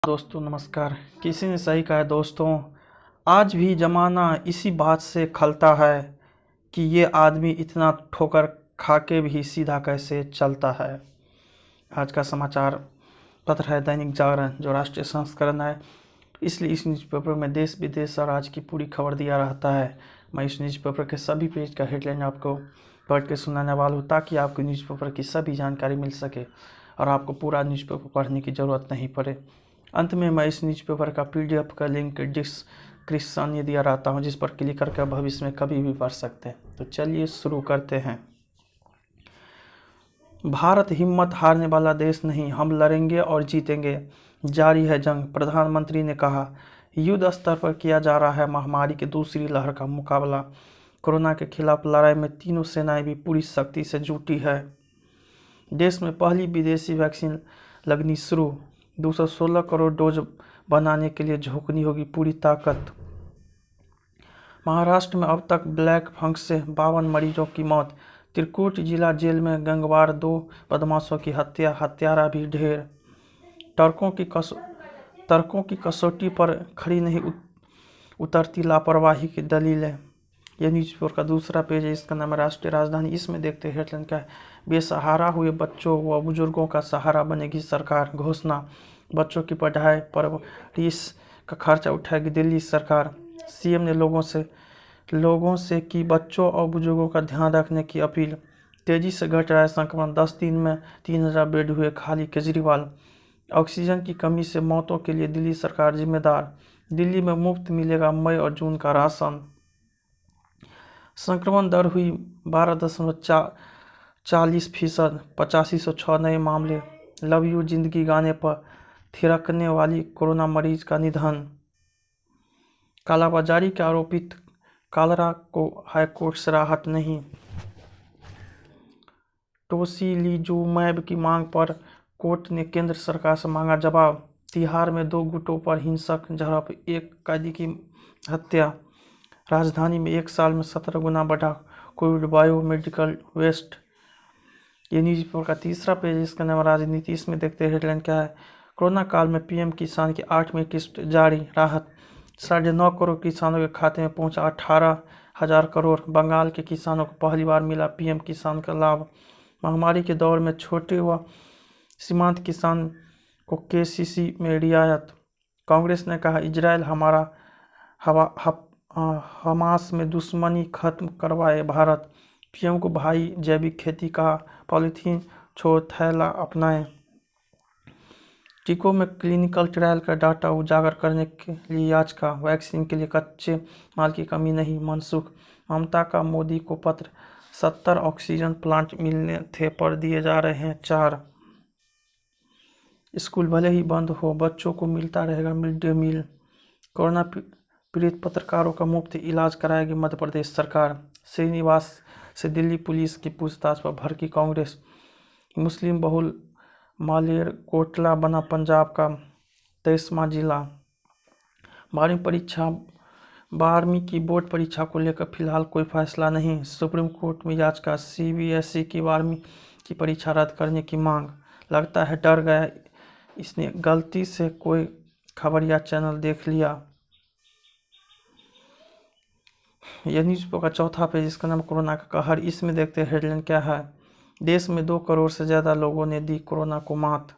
दोस्तों नमस्कार। किसी ने सही कहा है दोस्तों, आज भी ज़माना इसी बात से खलता है कि ये आदमी इतना ठोकर खा के भी सीधा कैसे चलता है। आज का समाचार पत्र है दैनिक जागरण, जो राष्ट्रीय संस्करण है, इसलिए इस न्यूज़पेपर में देश विदेश और आज की पूरी खबर दिया रहता है। मैं इस न्यूज़पेपर के सभी पेज का हेडलाइन आपको पढ़ के सुनाने वाला हूँ, ताकि आपको न्यूज़पेपर की सभी जानकारी मिल सके और आपको पूरा न्यूज़पेपर पढ़ने की ज़रूरत नहीं पड़े। अंत में मैं इस न्यूज़पेपर का PDF का लिंक डिस्क्रिप्शन में दिया रहता हूँ, जिस पर क्लिक करके भविष्य में कभी भी पढ़ सकते हैं। तो चलिए शुरू करते हैं। भारत हिम्मत हारने वाला देश नहीं, हम लड़ेंगे और जीतेंगे। जारी है जंग, प्रधानमंत्री ने कहा। युद्ध स्तर पर किया जा रहा है महामारी की दूसरी लहर का मुकाबला। कोरोना के खिलाफ लड़ाई में तीनों सेनाएं भी पूरी शक्ति से जुटी है। देश में पहली विदेशी वैक्सीन लगनी शुरू। 216 करोड़ डोज बनाने के लिए झोंकनी होगी पूरी ताकत। महाराष्ट्र में अब तक ब्लैक फंगस से 52 मरीजों की मौत। त्रिकुट जिला जेल में गंगवार 2 बदमाशों की हत्या, हत्यारा भी ढेर। तर्कों की कसौटी पर खड़ी नहीं उतरती लापरवाही की दलीलें। यह न्यूज़पेपर का दूसरा पेज है, इसका नाम है राष्ट्रीय राजधानी। इसमें देखते हैं हेडलाइन क्या है। बेसहारा हुए बच्चों व बुजुर्गों का सहारा बनेगी सरकार, घोषणा। बच्चों की पढ़ाई परवरिश का खर्चा उठाएगी दिल्ली सरकार। CM ने लोगों से की बच्चों और बुजुर्गों का ध्यान रखने की अपील। तेजी से घट रहा है संक्रमण, 10 दिन में 3000 बेड हुए खाली, केजरीवाल। ऑक्सीजन की कमी से मौतों के लिए दिल्ली सरकार जिम्मेदार। दिल्ली में मुफ्त मिलेगा मई और जून का राशन। संक्रमण दर हुई 12.40%, 8506 नए मामले। लव यू जिंदगी गाने पर थिरकने वाली कोरोना मरीज का निधन। कालाबाजारी के आरोपित कालरा को हाईकोर्ट से राहत नहीं। टोसिलीजुमैब की मांग पर कोर्ट ने केंद्र सरकार से मांगा जवाब। तिहाड़ में 2 गुटों पर हिंसक झड़प, 1 कैदी की हत्या। राजधानी में 1 साल में 17 गुना बढ़ा कोविड बायोमेडिकल वेस्ट। ये न्यूज़पेपर का तीसरा पेज, इसका नाम राजनीति। इसमें देखते हैं हेडलाइन क्या है। कोरोना काल में PM किसान की 8वीं किस्त जारी, राहत। 9.5 करोड़ किसानों के खाते में पहुंचा 18,000 करोड़। बंगाल के किसानों को पहली बार मिला PM किसान का लाभ। महामारी के दौर में छोटे व सीमांत किसान को KCC में रियायत। कांग्रेस ने कहा इजरायल हमास में दुश्मनी खत्म करवाए भारत। PM को भाई जैविक खेती का, पॉलीथीन छोड़ थैला अपनाएं। टीकों में क्लिनिकल ट्रायल का डाटा उजागर करने के लिए याचिका। वैक्सीन के लिए कच्चे माल की कमी नहीं, मनसुख। ममता का मोदी को पत्र। 70 ऑक्सीजन प्लांट मिलने थे पर दिए जा रहे हैं 4। स्कूल भले ही बंद हो, बच्चों को मिलता रहेगा मिड डे मील। कोरोना पीड़ित पत्रकारों का मुफ्त इलाज कराएगी मध्य प्रदेश सरकार। श्रीनिवास से दिल्ली पुलिस की पूछताछ पर भड़की कांग्रेस। मुस्लिम बहुल मालेरकोटला बना पंजाब का 23वां जिला। 12वीं की बोर्ड परीक्षा को लेकर फिलहाल कोई फैसला नहीं। सुप्रीम कोर्ट में याचिका। CBSE की 12वीं की परीक्षा रद्द करने की मांग। लगता है डर गया, इसने गलती से कोई खबर या चैनल देख लिया। यह न्यूज़पेपर का चौथा पेज, इसका नाम कोरोना का कहर। इसमें देखते हैं हेडलाइन क्या है। देश में 2 करोड़ से ज़्यादा लोगों ने दी कोरोना को मात।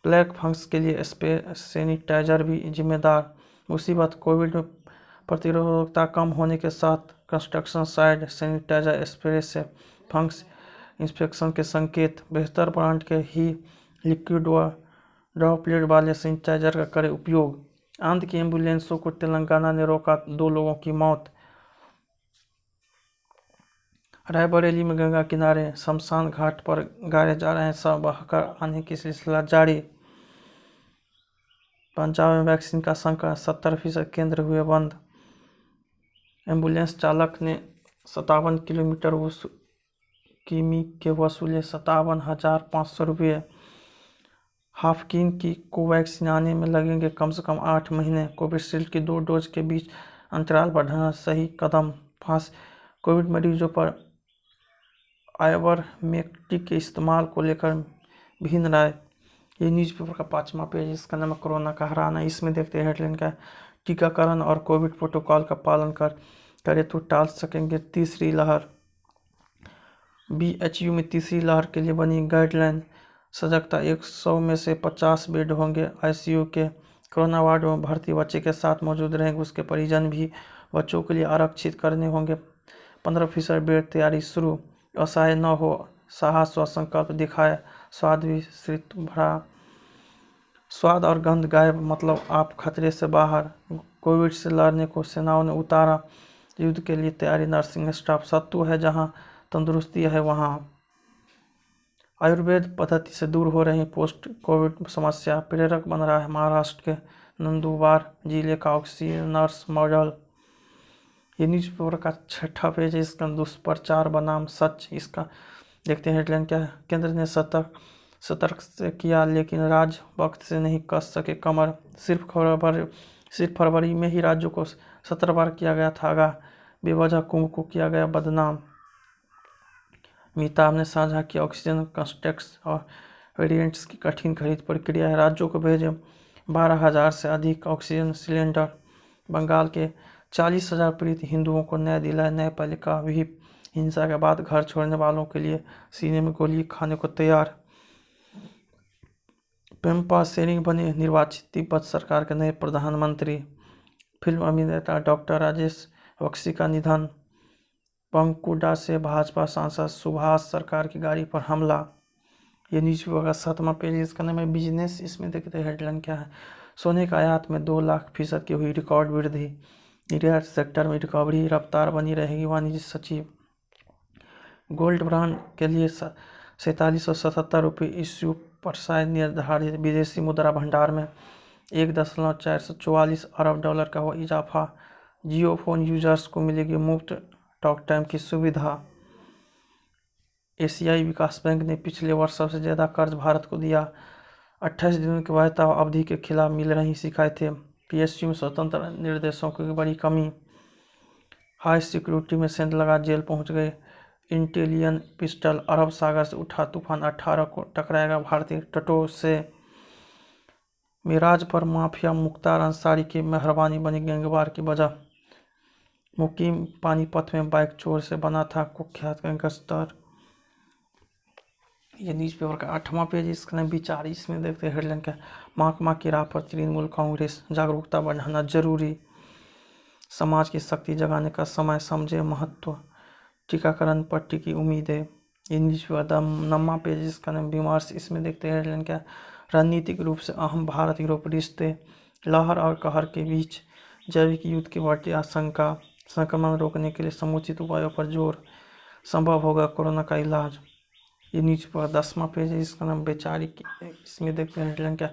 ब्लैक फंगस के लिए सैनिटाइजर भी जिम्मेदार। मुसीबत, कोविड में प्रतिरोधकता कम होने के साथ कंस्ट्रक्शन साइट सैनिटाइजर स्प्रे से फंगस इन्फेक्शन के संकेत। बेहतर ब्रांड के ही लिक्विड व ड्रॉपलेट वाले सैनिटाइजर का करें उपयोग। आंध्र की एम्बुलेंसों को तेलंगाना ने रोका, 2 लोगों की मौत। रायबरेली में गंगा किनारे शमशान घाट पर गाड़े जा रहे हैं शव, बहकर आने की सिलसिला जारी। पंजाब में वैक्सीन का संकट, 70% केंद्र हुए बंद। एम्बुलेंस चालक ने 57 किलोमीटर किमी के वसूले 57,500 रुपये। हाफकिन की कोवैक्सीन आने में लगेंगे कम से कम 8 महीने। कोविशील्ड की 2 डोज के बीच अंतराल बढ़ाना सही कदम। कोविड मरीजों पर आइवरमेक्टिन के इस्तेमाल को लेकर भिन्न राय। ये न्यूज़पेपर का 5वां पेज, इसका नाम है कोरोना का हराना। इसमें देखते हैं हेडलाइन का, टीकाकरण और कोविड प्रोटोकॉल का पालन करे तो टाल सकेंगे तीसरी लहर। बीएचयू में तीसरी लहर के लिए बनी गाइडलाइन, सजगता 100 में से 50 बेड होंगे आईसीयू के। कोरोना वार्ड में भर्ती बच्चे के साथ मौजूद रहेंगे उसके परिजन भी। बच्चों के लिए आरक्षित करने होंगे 15% बेड, तैयारी शुरू। असहाय न हो, साहस व संकल्प दिखाए, स्वाद भी श्रित भरा। स्वाद और गंध गायब, मतलब आप खतरे से बाहर। कोविड से लड़ने को सेनाओं ने उतारा, युद्ध के लिए तैयारी नर्सिंग स्टाफ। सत्तू है जहां तंदुरुस्ती है वहां। आयुर्वेद पद्धति से दूर हो रही पोस्ट कोविड समस्या, प्रेरक बन रहा है महाराष्ट्र के नंदुरबार जिले का ऑक्सीजन नर्स मॉडल। ये न्यूज़पेपर का 6ठा पेज है, इसका दुष्प्रचार बनाम सच। इसका देखते हैं हेडलाइन क्या है, केंद्र ने सतर्क से किया लेकिन राज्य वक्त से नहीं कस सके कमर। सिर्फ फरवरी में ही राज्यों को 17 बार किया गया था आगाह, बेवजह कुंभ को किया गया बदनाम। मीताब ने साझा किया ऑक्सीजन कंस्ट्रेक्ट्स और वेरिएंट्स की कठिन खरीद प्रक्रिया है, राज्यों को भेजे 12,000 से अधिक ऑक्सीजन सिलेंडर। बंगाल के 40,000 पीड़ित हिंदुओं को न्याय दिलाए न्यायपालिका व्हिप। हिंसा के बाद घर छोड़ने वालों के लिए सीने में गोली खाने को तैयार। पेम्पा सेरिंग बने निर्वाचित तिब्बत सरकार के नए प्रधानमंत्री। फिल्म अभिनेता डॉक्टर राजेश बख्शी का निधन। पंकुड़ा से भाजपा सांसद सुभाष सरकार की गाड़ी पर हमला। ये न्यूज़पेपर का 7वां पेज, इसका नाम है बिजनेस। इसमें देखते हैं हेडलाइन क्या है, सोने का आयात में 2 लाख फीसद की हुई रिकॉर्ड वृद्धि। निर्यात सेक्टर में रिकवरी रफ्तार बनी रहेगी, वाणिज्य सचिव। गोल्ड बॉन्ड के लिए 4777 रुपये इश्यू पर शायद निर्धारित। विदेशी मुद्रा भंडार में 1.444 अरब डॉलर का हुआ इजाफा। जियो फोन यूजर्स को मिलेगी मुफ्त टॉक टाइम की सुविधा। एशियाई विकास बैंक ने पिछले वर्ष सबसे ज़्यादा कर्ज भारत को दिया। 28 दिनों की वैधता अवधि के खिलाफ मिल रही शिकायतें। पीएसयू में स्वतंत्र निर्देशों की बड़ी कमी। हाई सिक्योरिटी में सेंध लगा जेल पहुंच गए। इंटेलियन पिस्टल, अरब सागर से उठा तूफान, 18 को टकराएगा भारतीय तटों से। मिराज पर माफिया मुख्तार अंसारी की मेहरबानी बनी गैंगवार की वजह। मुकीम पानीपत में बाइक चोर से बना था कुख्यात गैंगस्टर। ये न्यूज़पेपर का 8वां पेज, इसका नाम विचार। इसमें देखते हैं हेडलाइन क्या, महकमा की राह पर तृणमूल कांग्रेस, जागरूकता बढ़ाना जरूरी। समाज की शक्ति जगाने का समय, समझे महत्व। टीकाकरण पर टिकी उम्मीदें। ये न्यूज़पेपर 9वां पेज, इसका नाम विमर्श। इसमें देखते हैं हेडलाइन क्या, रणनीतिक रूप से अहम भारत यूरोप रिश्ते, लहर और कहर के बीच जैविक युद्ध की बढ़ती आशंका। संक्रमण रोकने के लिए समुचित उपायों पर जोर, संभव होगा कोरोना का इलाज। ये न्यूज़पेपर 10वां पेज है, इसका नाम बेचारी। इसमें देखते हैं हेडलाइन क्या,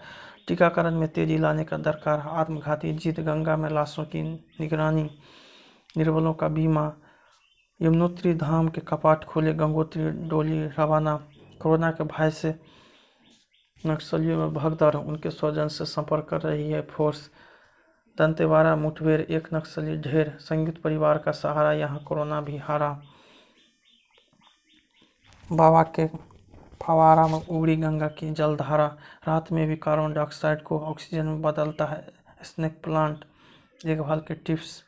टीकाकरण में तेजी लाने का दरकार, आत्मघाती जिद, गंगा में लाशों की निगरानी, निर्बलों का बीमा। यमुनोत्री धाम के कपाट खोले, गंगोत्री डोली रवाना। कोरोना के भय से नक्सलियों में भगदड़, उनके स्वजन से संपर्क कर रही है फोर्स। दंतेवाड़ा मुठभेड़, 1 नक्सली ढेर, संयुक्त परिवार का सहारा, यहाँ कोरोना भी हारा। बाबा के फवारा में उबड़ी गंगा की जलधारा, रात में भी कार्बन डाइऑक्साइड को ऑक्सीजन में बदलता है स्नेक प्लांट। देखभाल के टिप्स।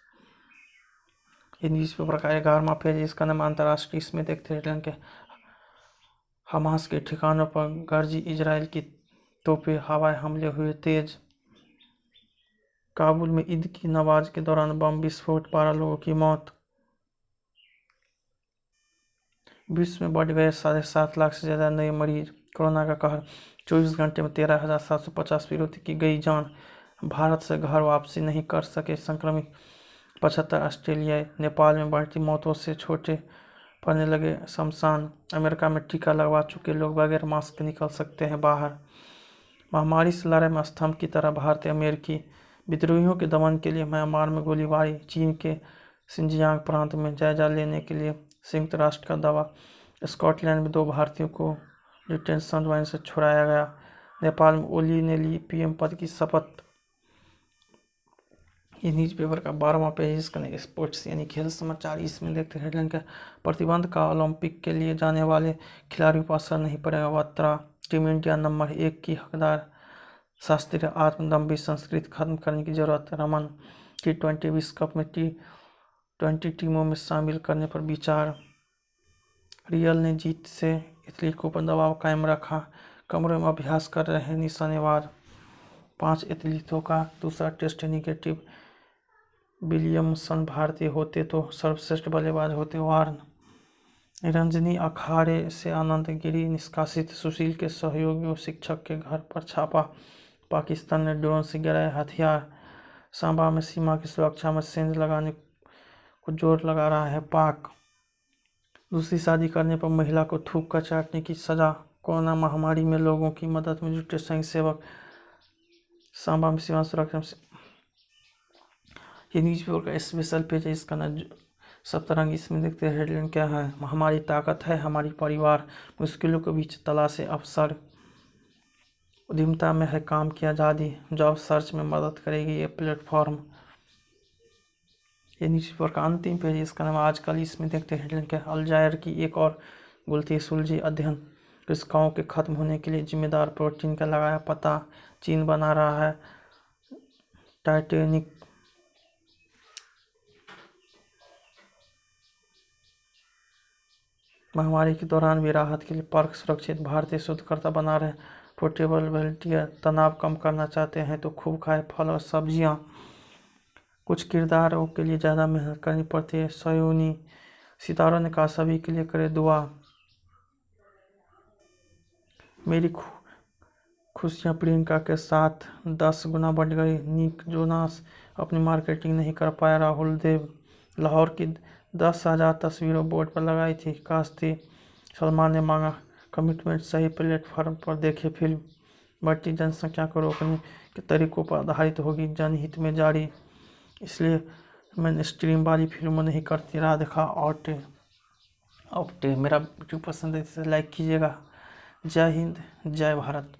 ये न्यूज़पेपर का 11वां पेज, इसका नाम अंतर्राष्ट्रीय। इसमें देखते हैं कि हमास के ठिकानों पर गरजी इजराइल की तोपें, हवाई हमले हुए तेज। काबुल में ईद की नमाज के दौरान बम विस्फोट, 12 लोगों की मौत। विश्व में बढ़ गए 7.5 लाख से ज़्यादा नए मरीज। कोरोना का कहर, 24 घंटे में 13,750 विरोधी की गई जान। भारत से घर वापसी नहीं कर सके संक्रमित 75 ऑस्ट्रेलियाई। नेपाल में बढ़ती मौतों से छोटे पड़ने लगे शमशान। अमेरिका में टीका लगवा चुके लोग बगैर मास्क निकल सकते हैं बाहर। महामारी से लड़ाई में स्तंभ की तरह भारतीय अमेरिकी। विद्रोहियों के दमन के लिए म्यांमार में गोलीबारी। चीन के सिंजियांग प्रांत में जायजा लेने के लिए संयुक्त राष्ट्र का दावा। स्कॉटलैंड में 2 भारतीयों को डिटेंशन वैन से छुड़ाया गया। नेपाल में ओली ने ली पीएम पद की शपथ। ये न्यूज़पेपर का 12वां पेज, इसका स्पोर्ट्स यानी खेल समाचार। इसमें देखते हैं हेडलाइन का, प्रतिबंध का ओलंपिक के लिए जाने वाले खिलाड़ियों पर असर नहीं पड़ेगा, बत्रा। टीम इंडिया नंबर 1 की हकदार। शास्त्रीय आत्मदम्भी संस्कृति खत्म करने की जरूरत। रमन T20 विश्व कप में T20 टीमों में शामिल करने पर विचार। रियल ने जीत से इटली को पर दबाव कायम रखा। कमरे में अभ्यास कर रहे हैं निशानेबाज। 5 एथलीटों का दूसरा टेस्ट निगेटिव। विलियमसन भारतीय होते तो सर्वश्रेष्ठ बल्लेबाज होते। वार्न रंजनी अखाड़े से आनंद गिरी निष्कासित। सुशील के सहयोगी और शिक्षक के घर पर छापा। पाकिस्तान ने ड्रोन से गिराए हथियार। सांबा में सीमा की सुरक्षा में सेंध लगाने को जोर लगा रहा है पाक। दूसरी शादी करने पर महिला को थूक कर चाटने की सजा। कोरोना महामारी में लोगों की मदद में जुटे संघ सेवक। सांबा में सीमा सुरक्षा में ये न्यूज़पेपर का स्पेशल पेज है, इसका नाम सतरंग। इसमें देखते हैं हेडलाइन क्या है। हमारी ताकत है हमारी परिवार, मुश्किलों के बीच तलाशे अवसर। उद्यमिता में है काम की आज़ादी, जॉब सर्च में मदद करेगी ये प्लेटफॉर्म। ये न्यूज़पेपर का अंतिम पेज, इसका नाम आजकल। इसमें देखते हैं हेडलाइन क्या है। अलजायर की एक और गुलती सुलझी। अध्ययन कृषिकाओं के खत्म होने के लिए जिम्मेदार प्रोटीन का लगाया पता। चीन बना रहा है टाइटेनिक महामारी के दौरान भी राहत के लिए पर्क सुरक्षित। भारतीय शोधकर्ता बना रहे पोर्टेबल वेंटिलेटर। तनाव कम करना चाहते हैं तो खूब खाए फल और सब्जियां। कुछ किरदारों के लिए ज़्यादा मेहनत करनी पड़ती है। सयोनी सितारों ने कहा सभी के लिए करे दुआ। मेरी खुशियाँ प्रियंका के साथ 10 गुना बढ़ गई। निक जोनास अपनी मार्केटिंग नहीं कर पाया। राहुल देव लाहौर की 10,000 तस्वीरों बोर्ड पर लगाई थी, काश थी। सलमान ने मांगा कमिटमेंट, सही प्लेटफॉर्म पर देखे फिल्म। बढ़ती जनसंख्या को रोकने के तरीकों पर आधारित होगी, जनहित में जारी। इसलिए मैंने स्ट्रीम वाली फिल्म नहीं करती। राधिका आप्टे। मेरा वीडियो पसंद है तो लाइक कीजिएगा। जय हिंद, जय भारत।